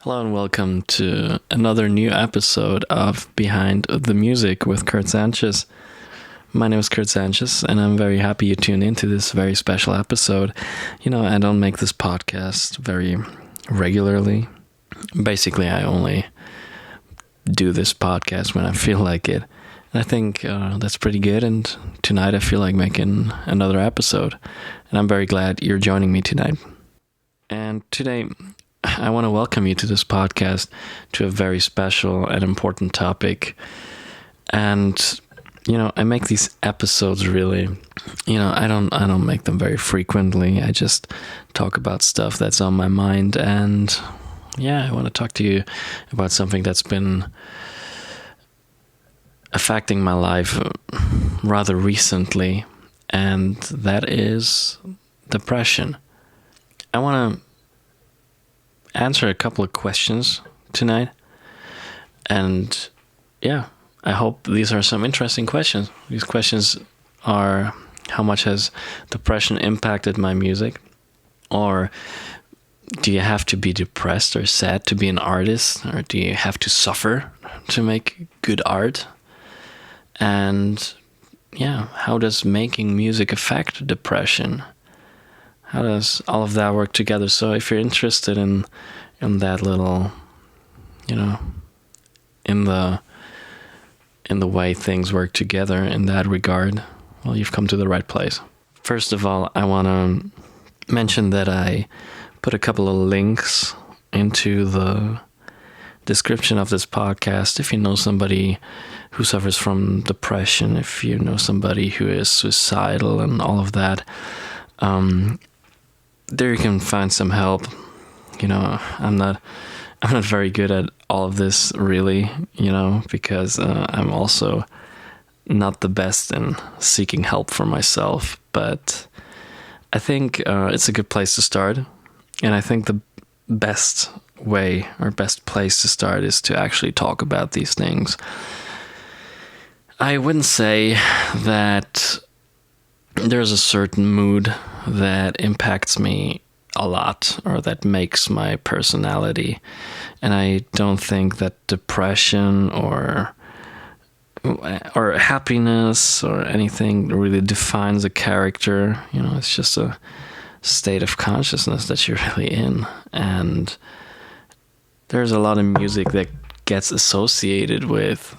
Hello and welcome to another new episode of Behind the Music with Kurt Sanchez. My name is Kurt Sanchez and I'm very happy you tuned into this very special episode. I don't make this podcast very regularly. Basically, I only do this podcast when I feel like it. And I think that's pretty good, and tonight I feel like making another episode. And I'm very glad you're joining me tonight. And today, I want to welcome you to this podcast, to a very special and important topic. And, I make these episodes really, I don't make them very frequently. I just talk about stuff that's on my mind. And I want to talk to you about something that's been affecting my life rather recently. And that is depression. I want to answer a couple of questions tonight, and I hope these are some interesting questions. These questions are: how much has depression impacted my music? Or do you have to be depressed or sad to be an artist? Or do you have to suffer to make good art? And how does making music affect depression? How does all of that work together? So if you're interested in that little, in the way things work together in that regard, well, you've come to the right place. First of all, I want to mention that I put a couple of links into the description of this podcast. If you know somebody who suffers from depression, if you know somebody who is suicidal and all of that, there you can find some help. I'm not very good at all of this, really, because I'm also not the best in seeking help for myself. But I think it's a good place to start. And I think the best way or best place to start is to actually talk about these things. I wouldn't say that there's a certain mood that impacts me a lot or that makes my personality. And I don't think that depression or happiness or anything really defines a character. It's just a state of consciousness that you're really in. And there's a lot of music that gets associated with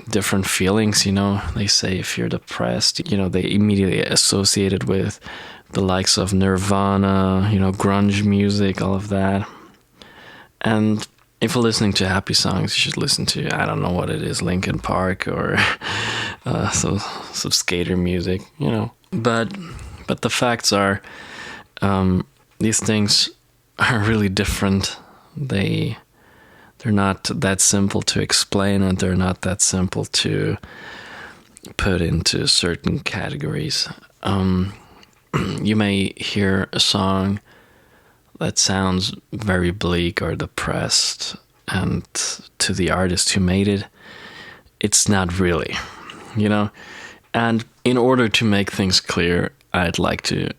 different feelings. They say if you're depressed, they immediately associate it with the likes of Nirvana, grunge music, all of that. And if you're listening to happy songs, you should listen to, I don't know what it is, Linkin Park or some skater music, But the facts are, these things are really different. They're not that simple to explain, and they're not that simple to put into certain categories. You may hear a song that sounds very bleak or depressed, and to the artist who made it, it's not really, And in order to make things clear, I'd like to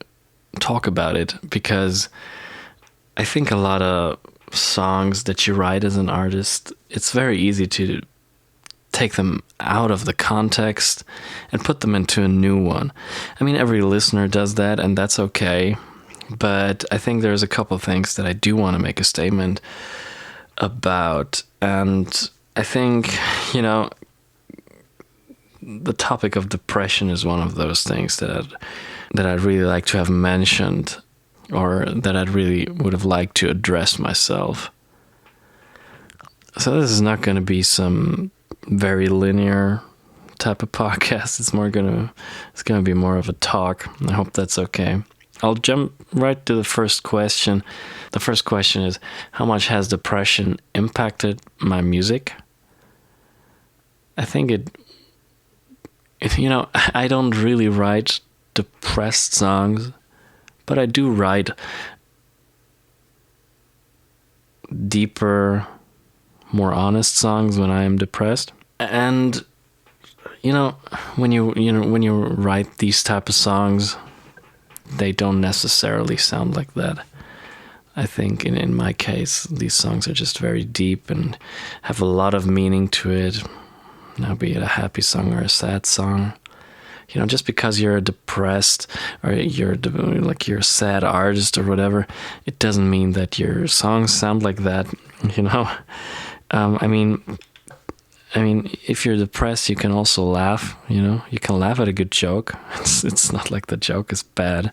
talk about it, because I think a lot of songs that you write as an artist, it's very easy to take them out of the context and put them into a new one. I mean, every listener does that, and that's okay. But I think there's a couple of things that I do want to make a statement about. And I think, the topic of depression is one of those things that I'd really like to have mentioned, or that I'd really would have liked to address myself. So this is not going to be some very linear type of podcast. It's going to be more of a talk. I hope that's okay. I'll jump right to the first question. The first question is, how much has depression impacted my music? I think I don't really write depressed songs, but I do write deeper, more honest songs when I am depressed. And when you write these type of songs, they don't necessarily sound like that. I think in my case, these songs are just very deep and have a lot of meaning to it. Be it a happy song or a sad song. Just because you're depressed or you're a sad artist or whatever, it doesn't mean that your songs sound like that. I mean, if you're depressed, you can also laugh. You can laugh at a good joke. It's not like the joke is bad,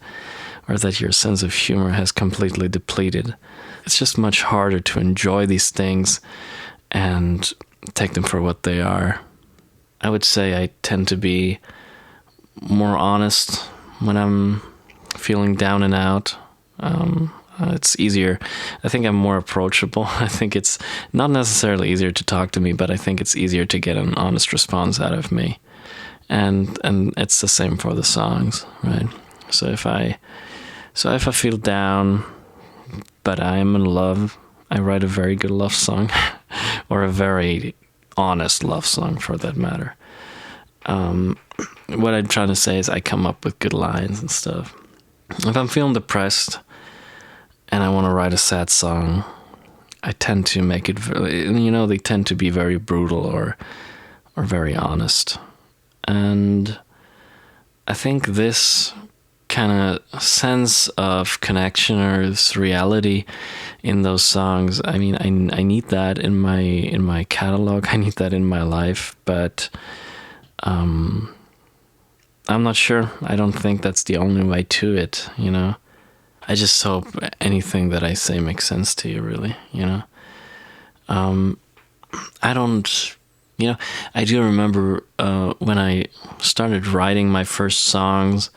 or that your sense of humor has completely depleted. It's just much harder to enjoy these things and take them for what they are. I would say I tend to be more honest when I'm feeling down and out. It's easier. I think I'm more approachable. I think it's not necessarily easier to talk to me, but I think it's easier to get an honest response out of me. And it's the same for the songs, right? So if I feel down, but I am in love, I write a very good love song, or a very honest love song for that matter. What I'm trying to say is I come up with good lines and stuff. If I'm feeling depressed and I want to write a sad song, I tend to make it, they tend to be very brutal or very honest. And I think this kind of sense of connection or this reality in those songs, I mean, I need that in my catalog. I need that in my life, but I'm not sure. I don't think that's the only way to it, I just hope anything that I say makes sense to you, really, I don't, I do remember when I started writing my first songs,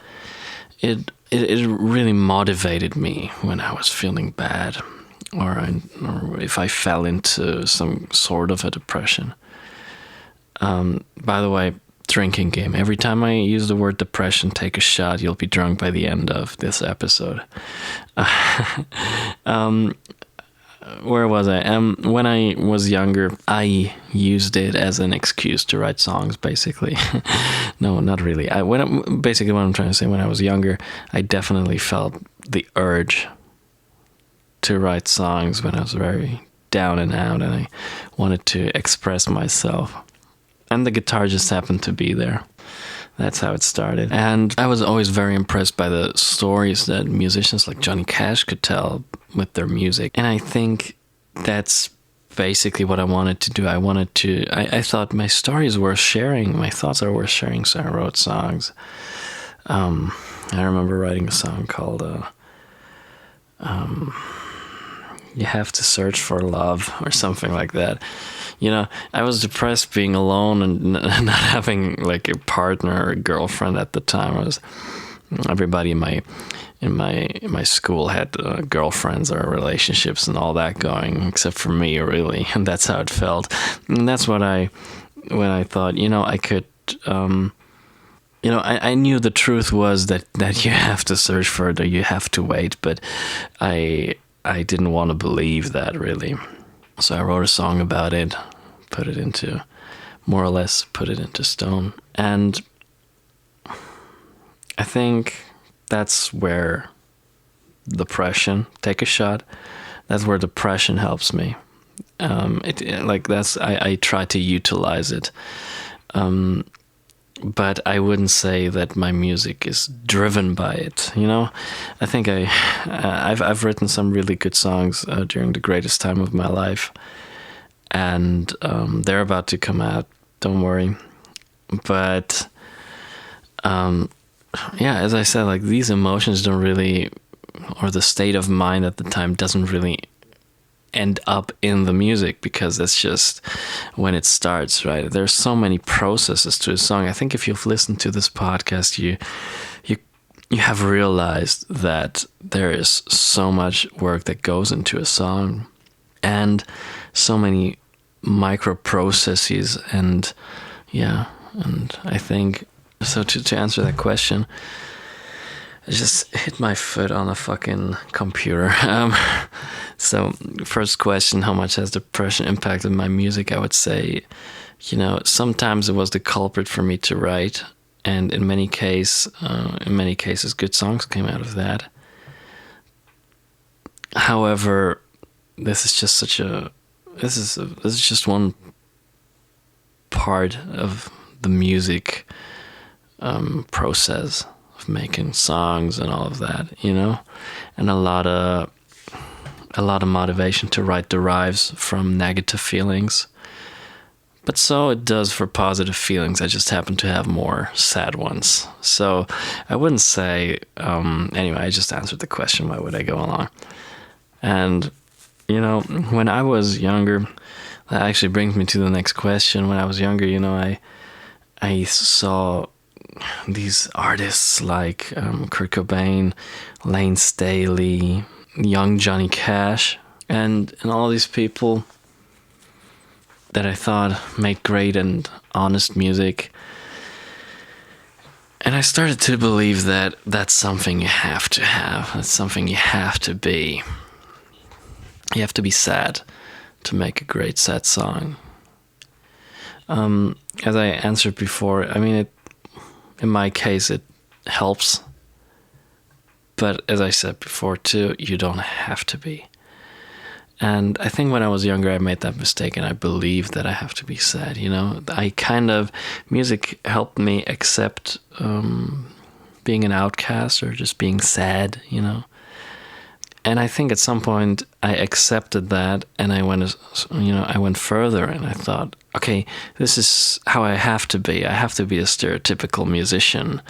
it really motivated me when I was feeling bad, or if I fell into some sort of a depression. By the way, drinking game. Every time I use the word depression, take a shot. You'll be drunk by the end of this episode. Where was I? When I was younger, I used it as an excuse to write songs, basically. No, not really. Basically what I'm trying to say, when I was younger, I definitely felt the urge to write songs when I was very down and out, and I wanted to express myself. And the guitar just happened to be there. That's how it started. And I was always very impressed by the stories that musicians like Johnny Cash could tell with their music. And I think that's basically what I wanted to do. I thought my story is worth sharing. My thoughts are worth sharing, so I wrote songs. I remember writing a song called You Have to Search for Love, or something like that. I was depressed being alone and not having like a partner or a girlfriend at the time. Everybody in my school had girlfriends or relationships and all that going, except for me, really. And that's how it felt. And that's when I thought, I could, I knew the truth was that you have to search further, you have to wait, but I didn't want to believe that, really. So I wrote a song about it, more or less put it into stone. And I think that's where depression, take a shot, that's where depression helps me. I try to utilize it. But I wouldn't say that my music is driven by it. I think I've written some really good songs during the greatest time of my life, and they're about to come out. Don't worry. But as I said, like, these emotions don't really, or the state of mind at the time doesn't really end up in the music, because that's just when it starts, right? There's so many processes to a song. I think if you've listened to this podcast, you have realized that there is so much work that goes into a song, and so many micro processes, and I think so. To answer that question, I just hit my foot on a fucking computer. So first question, how much has depression impacted my music? I would say, sometimes it was the culprit for me to write, and in many cases, good songs came out of that. However, this is just this is just one part of the music process of making songs and all of that, you know, and a lot of motivation to write derives from negative feelings. But so it does for positive feelings. I just happen to have more sad ones. So I wouldn't say, anyway, I just answered the question, why would I go along? And, you know, when I was younger, that actually brings me to the next question. When I was younger, you know, I saw these artists like Kurt Cobain, Lane Staley, young Johnny Cash, and all these people that I thought made great and honest music. And I started to believe that that's something you have to have. That's something you have to be. You have to be sad to make a great sad song. As I answered before, I mean, in my case, it helps. But as I said before too, you don't have to be. And I think when I was younger, I made that mistake, and I believed that I have to be sad, you know. Music helped me accept being an outcast or just being sad, you know. And I think at some point I accepted that, and I went further, and I thought, okay, this is how I have to be. I have to be a stereotypical musician.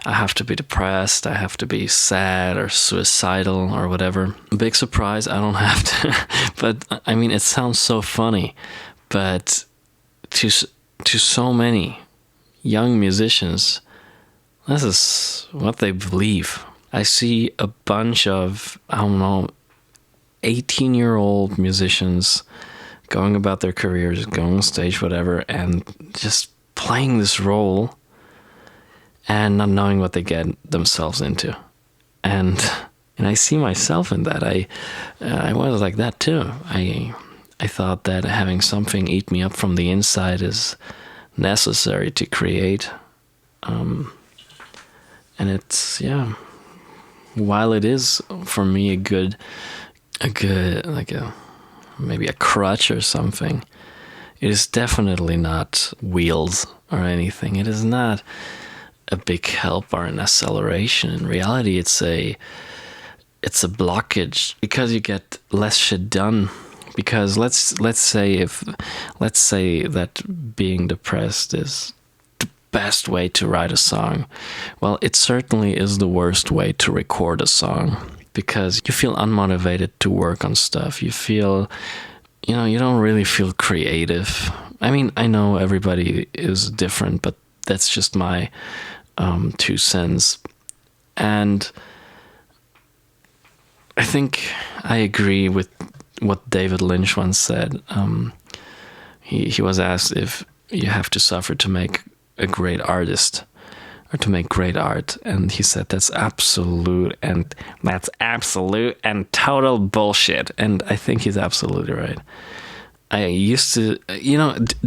I have to be depressed. I have to be sad or suicidal or whatever. Big surprise, I don't have to. But I mean, it sounds so funny, but to so many young musicians, this is what they believe. I see a bunch of, 18-year-old musicians going about their careers, going on stage, whatever, and just playing this role and not knowing what they get themselves into. And I see myself in that. I was like that too. I thought that having something eat me up from the inside is necessary to create. And it's, yeah. While it is for me a good maybe a crutch or something, it is definitely not wheels or anything. It is not a big help or an acceleration. In reality, it's a blockage, because you get less shit done. Because let's say that being depressed is best way to write a song. Well, it certainly is the worst way to record a song, because you feel unmotivated to work on stuff. You feel, you don't really feel creative. I mean, I know everybody is different, but that's just my 2 cents. And I think I agree with what David Lynch once said. He was asked if you have to suffer to make a great artist or to make great art, and he said that's absolute and total bullshit. And I think he's absolutely right. I used to,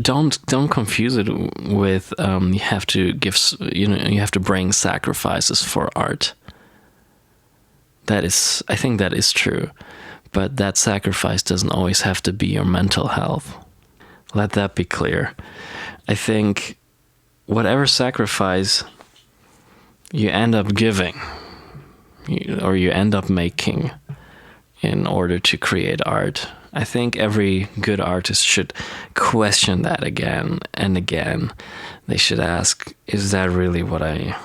don't confuse it with you have to give, you have to bring sacrifices for art. I think that is true, but that sacrifice doesn't always have to be your mental health. Let that be clear. I think whatever sacrifice you end up giving or you end up making in order to create art, I think every good artist should question that again and again. They should ask, is that really what I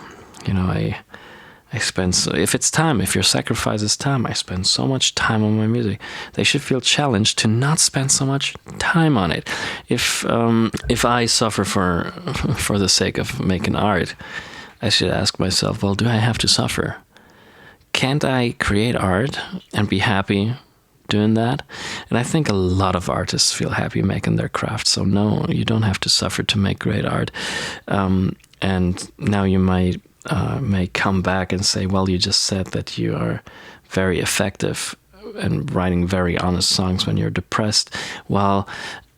spend, if it's time, if your sacrifice is time, I spend so much time on my music. They should feel challenged to not spend so much time on it. If I suffer for the sake of making art, I should ask myself, well, do I have to suffer? Can't I create art and be happy doing that? And I think a lot of artists feel happy making their craft. So no, you don't have to suffer to make great art. And now you may come back and say, well, you just said that you are very effective and writing very honest songs when you're depressed. Well,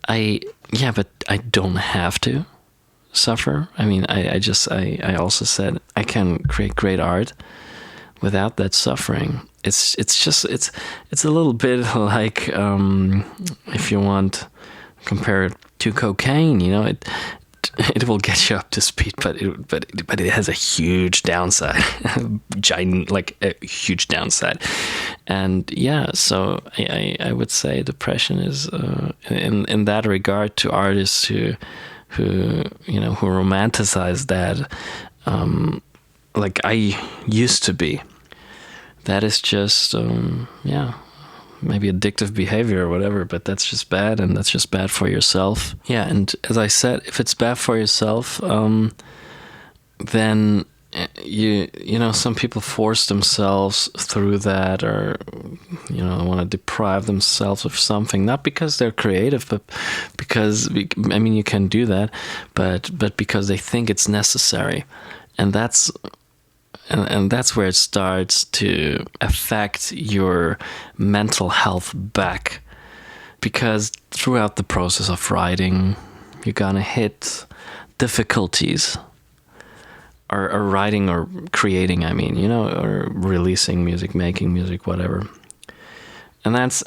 but I don't have to suffer. I mean, I also said I can create great art without that suffering. it's a little bit like, if you want, compare it to cocaine. It will get you up to speed, but it has a huge downside, like a huge downside. And yeah, so I would say depression is, in that regard, to artists who romanticize that, like I used to be. That is just, maybe addictive behavior or whatever, but that's just bad, and that's just bad for yourself. Yeah, and as I said, if it's bad for yourself, then some people force themselves through that, or want to deprive themselves of something, not because they're creative, but because, you can do that, but because they think it's necessary, and that's where it starts to affect your mental health back. Because throughout the process of writing, you're gonna hit difficulties, or writing or creating, or releasing music, making music, whatever. And that's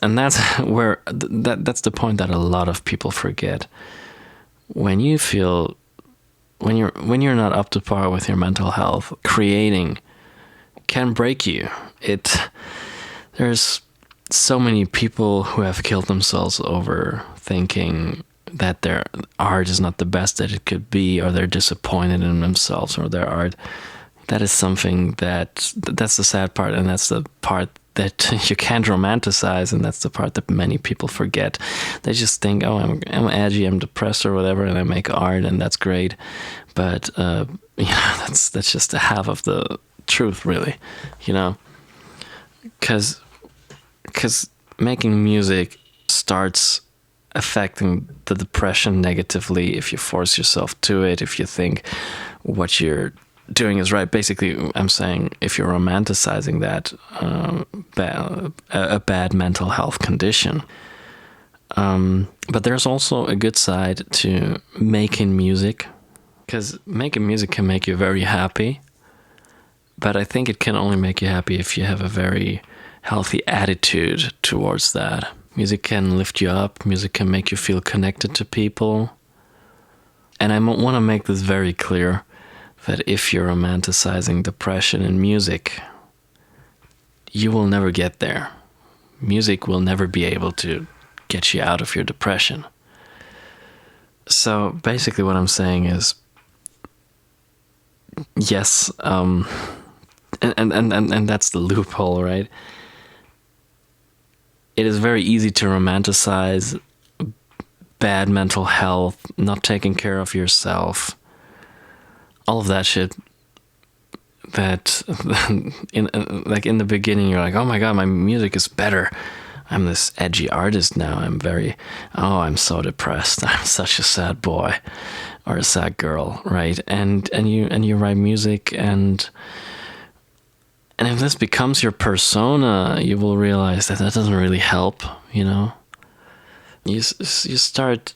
where that's the point that a lot of people forget. When you feel, when you're not up to par with your mental health, creating can break you. There's so many people who have killed themselves over thinking that their art is not the best that it could be, or they're disappointed in themselves or their art. That is something that's the sad part, and that's the part that you can't romanticize, and that's the part that many people forget. They just think, oh, I'm edgy, I'm depressed or whatever, and I make art, and that's great. But that's just a half of the truth, really, because making music starts affecting the depression negatively if you force yourself to it, if you think what you're doing is right. Basically, I'm saying if you're romanticizing that, a bad mental health condition. But there's also a good side to making music, because making music can make you very happy. But I think it can only make you happy if you have a very healthy attitude towards that. Music can lift you up. Music can make you feel connected to people. And I want to make this very clear, that if you're romanticizing depression in music, you will never get there. Music will never be able to get you out of your depression. So basically what I'm saying is, yes, and that's the loophole, right? It is very easy to romanticize bad mental health, not taking care of yourself, all of that shit. That in the beginning you're like, oh my god, my music is better. I'm this edgy artist now. I'm so depressed. I'm such a sad boy or a sad girl, right? And you write music, and if this becomes your persona, you will realize that doesn't really help, You start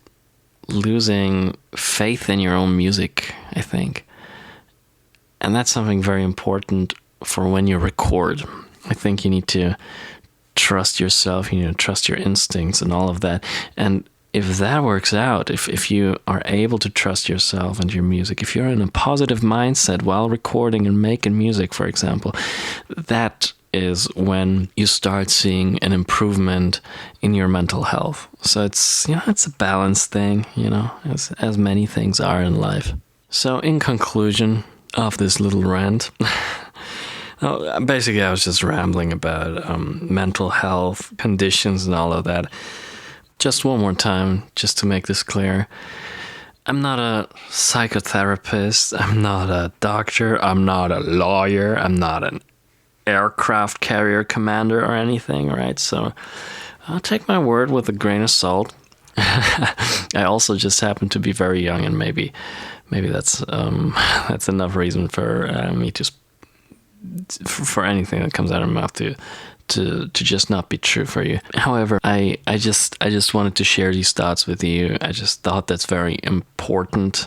losing faith in your own music, I think. And that's something very important for when you record. I think you need to trust yourself, you need to trust your instincts and all of that. And if that works out, if you are able to trust yourself and your music, if you're in a positive mindset while recording and making music, for example, that is when you start seeing an improvement in your mental health. So it's a balanced thing, as many things are in life. So in conclusion of this little rant, basically I was just rambling about mental health conditions and all of that. Just one more time, just to make this clear. I'm not a psychotherapist. I'm not a doctor. I'm not a lawyer. I'm not an aircraft carrier commander or anything, right? So I'll take my word with a grain of salt. I also just happen to be very young, and maybe that's enough reason for me to for anything that comes out of my mouth to just not be true for you. However, I just wanted to share these thoughts with you. I just thought that's very important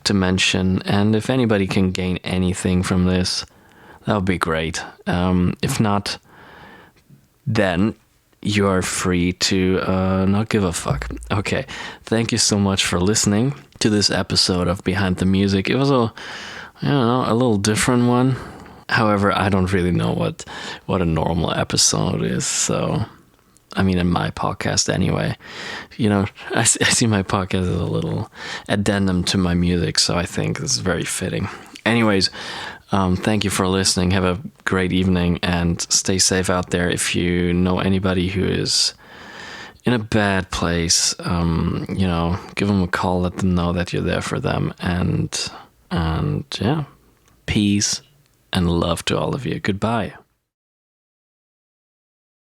to mention, and if anybody can gain anything from this, that would be great. If not, then you are free to not give a fuck. Okay, thank you so much for listening to this episode of Behind the Music. It was a little different one. However, I don't really know what a normal episode is, so I mean, in my podcast anyway, I see my podcast as a little addendum to my music, so I think this is very fitting. Anyways, thank you for listening. Have a great evening and stay safe out there. If you know anybody who is in a bad place, give them a call, let them know that you're there for them, and yeah, peace and love to all of you. Goodbye.